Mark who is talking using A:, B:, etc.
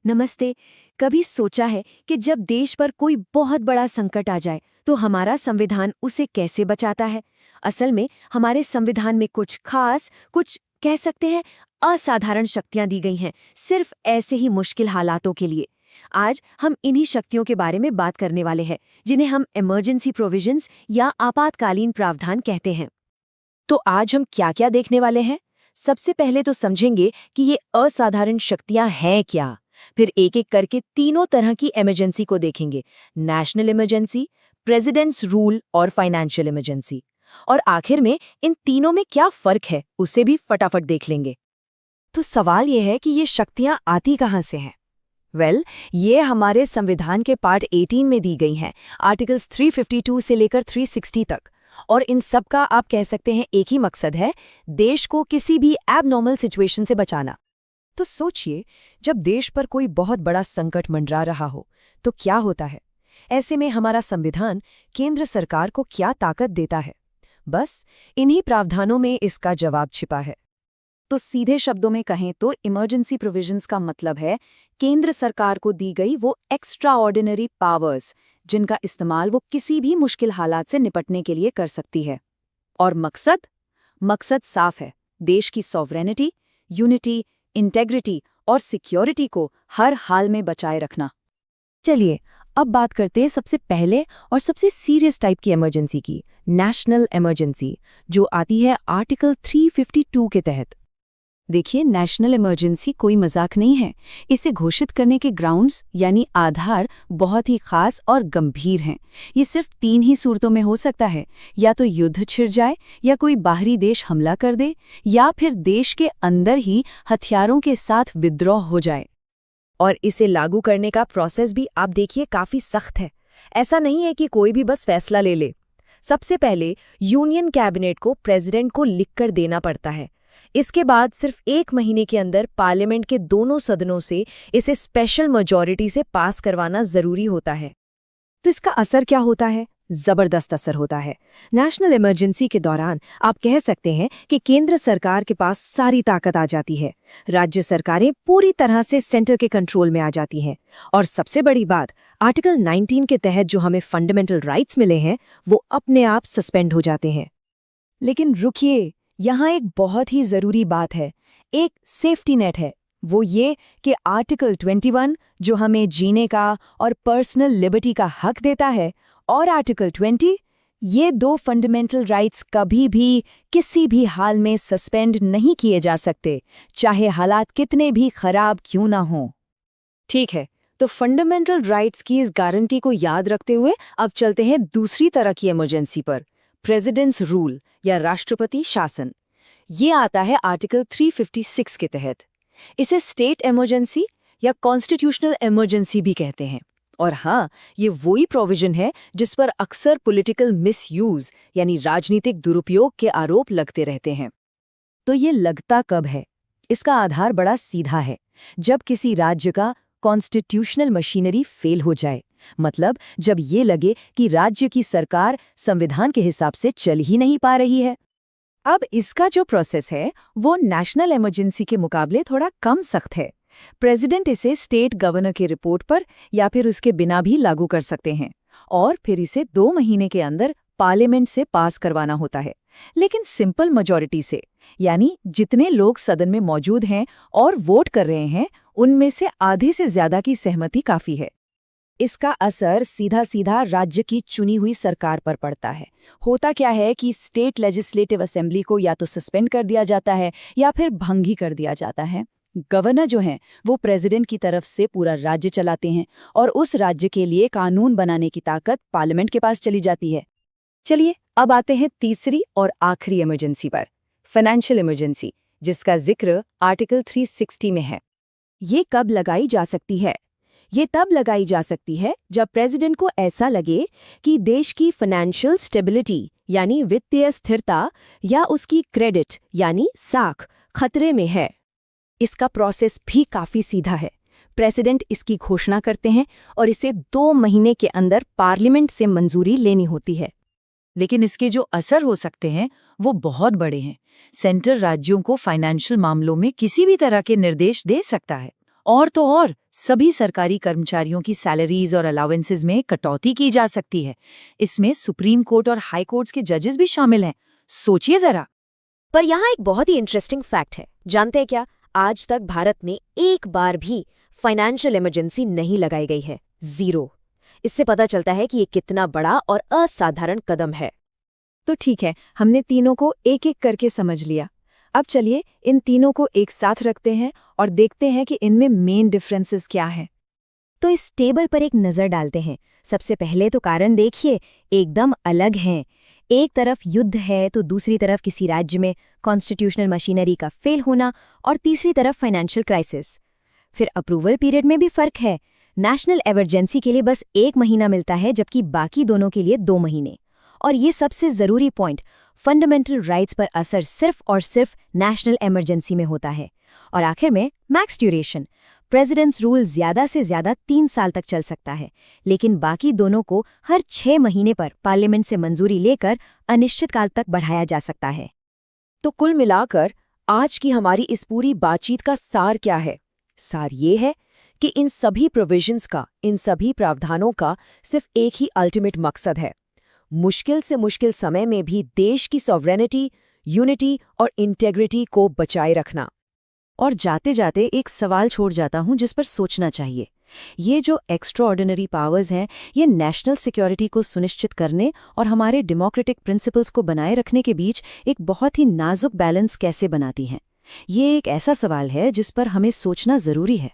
A: नमस्ते। कभी सोचा है कि जब देश पर कोई बहुत बड़ा संकट आ जाए तो हमारा संविधान उसे कैसे बचाता है? असल में हमारे संविधान में कुछ खास, कुछ कह सकते हैं असाधारण शक्तियां दी गई हैं, सिर्फ ऐसे ही मुश्किल हालातों के लिए। आज हम इन्हीं शक्तियों के बारे में बात करने वाले हैं, जिन्हें हम इमरजेंसी प्रोविजंस या आपातकालीन प्रावधान कहते हैं।
B: तो आज हम क्या-क्या देखने वाले हैं? सबसे पहले तो समझेंगे कि ये असाधारण शक्तियां हैं क्या। फिर एक-एक करके तीनों तरह की इमरजेंसी को देखेंगे, नेशनल इमरजेंसी, प्रेसिडेंट्स रूल और फाइनेंशियल इमरजेंसी। और आखिर में इन तीनों में क्या फर्क है, उसे भी फटाफट देख लेंगे।
A: तो सवाल यह है कि ये शक्तियां आती कहाँ से हैं?
B: ये हमारे संविधान के पार्ट 18 में दी गई हैं, आर्टिकल्स 352 से लेकर 360 तक। और इन सब का आप कह सकते हैं एक ही मकसद है, देश को किसी भी एबनॉर्मल सिचुएशन से बचाना।
A: तो सोचिए, जब देश पर कोई बहुत बड़ा संकट मंडरा रहा हो तो क्या होता है? ऐसे में हमारा संविधान केंद्र सरकार को क्या ताकत देता है? बस इन्हीं प्रावधानों में इसका जवाब छिपा है।
B: तो सीधे शब्दों में कहें तो इमरजेंसी प्रोविजंस का मतलब है केंद्र सरकार को दी गई वो एक्स्ट्रा ऑर्डिनरी पावर्स, जिनका इस्तेमाल वो किसी भी मुश्किल हालात से निपटने के लिए कर सकती है। और मकसद साफ है, देश की सॉवरेनिटी, यूनिटी, इंटेग्रिटी और सिक्योरिटी को हर हाल में बचाए रखना।
A: चलिए अब बात करते हैं सबसे पहले और सबसे सीरियस टाइप की इमरजेंसी की, नेशनल इमरजेंसी, जो आती है आर्टिकल 352 के तहत। देखिए, नेशनल इमरजेंसी कोई मजाक नहीं है। इसे घोषित करने के ग्राउंड्स यानी आधार बहुत ही खास और गंभीर हैं। ये सिर्फ 3 ही सूरतों में हो सकता है, या तो युद्ध छिड़ जाए, या कोई बाहरी देश हमला कर दे, या फिर देश के अंदर ही हथियारों के साथ विद्रोह हो जाए।
B: और इसे लागू करने का प्रोसेस भी आप देखिए काफी सख्त है। ऐसा नहीं है कि कोई भी बस फैसला ले ले। सबसे पहले यूनियन कैबिनेट को प्रेसिडेंट को लिखकर देना पड़ता है। इसके बाद सिर्फ 1 महीने के अंदर पार्लियामेंट के दोनों सदनों से इसे स्पेशल मेजॉरिटी से पास करवाना जरूरी होता है।
A: तो इसका असर क्या होता है? जबरदस्त असर होता है। नेशनल इमरजेंसी के दौरान आप कह सकते हैं कि केंद्र सरकार के पास सारी ताकत आ जाती है। राज्य सरकारें पूरी तरह से सेंटर के कंट्रोल में आ जाती हैं। और सबसे बड़ी बात, आर्टिकल 19 के तहत जो हमें फंडामेंटल राइट्स मिले हैं, वो अपने आप सस्पेंड हो जाते हैं।
B: लेकिन रुकिए, यहाँ एक बहुत ही जरूरी बात है, एक सेफ्टी नेट है। वो ये कि आर्टिकल 21 जो हमें जीने का और पर्सनल लिबर्टी का हक देता है, और आर्टिकल 20, ये 2 फंडामेंटल राइट्स कभी भी किसी भी हाल में सस्पेंड नहीं किए जा सकते, चाहे हालात कितने भी खराब क्यों ना हों। ठीक है, तो फंडामेंटल राइट्स की इस गारंटी को याद रखते हुए अब चलते हैं दूसरी तरह की इमरजेंसी पर, प्रेसिडेंट्स रूल या राष्ट्रपति शासन। ये आता है आर्टिकल 356 के तहत। इसे स्टेट इमरजेंसी या कॉन्स्टिट्यूशनल इमरजेंसी भी कहते हैं। और हाँ, ये वही प्रोविजन है जिस पर अक्सर पॉलिटिकल मिसयूज यानी राजनीतिक दुरुपयोग के आरोप लगते रहते हैं।
A: तो ये लगता कब है? इसका आधार बड़ा सीधा है, जब किसी राज्य का कॉन्स्टिट्यूशनल मशीनरी फेल हो जाए। मतलब जब ये लगे कि राज्य की सरकार संविधान के हिसाब से चल ही नहीं पा रही है।
B: अब इसका जो प्रोसेस है वो नेशनल इमरजेंसी के मुकाबले थोड़ा कम सख्त है। प्रेसिडेंट इसे स्टेट गवर्नर की रिपोर्ट पर या फिर उसके बिना भी लागू कर सकते हैं, और फिर इसे 2 महीने के अंदर पार्लियामेंट से पास करवाना होता है, लेकिन सिंपल मेजॉरिटी से, यानी जितने लोग सदन में मौजूद हैं और वोट कर रहे हैं, उनमें से आधे से ज्यादा की सहमति काफी है। इसका असर सीधा सीधा राज्य की चुनी हुई सरकार पर पड़ता है। होता क्या है कि स्टेट लेजिस्लेटिव असेंबली को या तो सस्पेंड कर दिया जाता है या फिर भंग ही कर दिया जाता है। गवर्नर जो हैं वो प्रेसिडेंट की तरफ से पूरा राज्य चलाते हैं, और उस राज्य के लिए कानून बनाने की ताकत पार्लियामेंट के पास चली जाती है। चलिए अब आते हैं तीसरी और आखिरी इमरजेंसी पर, फाइनेंशियल इमरजेंसी, जिसका जिक्र आर्टिकल 360 में है। ये कब लगाई जा सकती है? ये तब लगाई जा सकती है जब प्रेसिडेंट को ऐसा लगे कि देश की फाइनेंशियल स्टेबिलिटी यानी वित्तीय स्थिरता या उसकी क्रेडिट यानी साख खतरे में है। इसका प्रोसेस भी काफी सीधा है। प्रेसिडेंट इसकी घोषणा करते हैं और इसे 2 महीने के अंदर पार्लियामेंट से मंजूरी लेनी होती है। लेकिन इसके जो असर हो सकते हैं वो बहुत बड़े हैं। सेंटर राज्यों को फाइनेंशियल मामलों में किसी भी तरह के निर्देश दे सकता है, और तो और सभी सरकारी कर्मचारियों की सैलरीज और अलाउंसेस में कटौती की जा सकती है। इसमें सुप्रीम कोर्ट और हाई कोर्ट्स के जजेस भी शामिल हैं। सोचिए जरा।
C: पर यहाँ एक बहुत ही इंटरेस्टिंग फैक्ट है, जानते हैं क्या? आज तक भारत में एक बार भी फाइनेंशियल इमरजेंसी नहीं लगाई गई है, 0। इससे पता चलता है कि ये कितना बड़ा और असाधारण कदम है।
B: तो ठीक है, हमने तीनों को एक एक करके समझ लिया। अब चलिए इन तीनों को एक साथ रखते हैं और देखते हैं कि इनमें मेन डिफरेंसेस क्या है।
C: तो इस टेबल पर एक नज़र डालते हैं। सबसे पहले तो कारण देखिए, एकदम अलग हैं। एक तरफ युद्ध है तो दूसरी तरफ किसी राज्य में कॉन्स्टिट्यूशनल मशीनरी का फेल होना और तीसरी तरफ फाइनेंशियल क्राइसिस। फिर अप्रूवल पीरियड में भी फर्क है। नेशनल इमरजेंसी के लिए बस 1 महीना मिलता है, जबकि बाकी दोनों के लिए 2 महीने। और ये सबसे ज़रूरी पॉइंट, फंडामेंटल राइट्स पर असर सिर्फ और सिर्फ नेशनल इमरजेंसी में होता है। और आखिर में मैक्स ड्यूरेशन, प्रेसिडेंट्स रूल ज़्यादा से ज़्यादा 3 साल तक चल सकता है, लेकिन बाकी दोनों को हर 6 महीने पर पार्लियामेंट से मंजूरी लेकर अनिश्चित काल तक बढ़ाया जा सकता है।
A: तो कुल मिलाकर आज की हमारी इस पूरी बातचीत का सार क्या है? सार ये है कि इन सभी प्रोविजंस का, इन सभी प्रावधानों का सिर्फ एक ही अल्टीमेट मकसद है, मुश्किल से मुश्किल समय में भी देश की सॉवरेनिटी, यूनिटी और इंटेग्रिटी को बचाए रखना। और जाते जाते एक सवाल छोड़ जाता हूं जिस पर सोचना चाहिए। ये जो एक्स्ट्राऑर्डिनरी पावर्स हैं, ये नेशनल सिक्योरिटी को सुनिश्चित करने और हमारे डेमोक्रेटिक प्रिंसिपल्स को बनाए रखने के बीच एक बहुत ही नाजुक बैलेंस कैसे बनाती हैं? ये एक ऐसा सवाल है जिस पर हमें सोचना जरूरी है।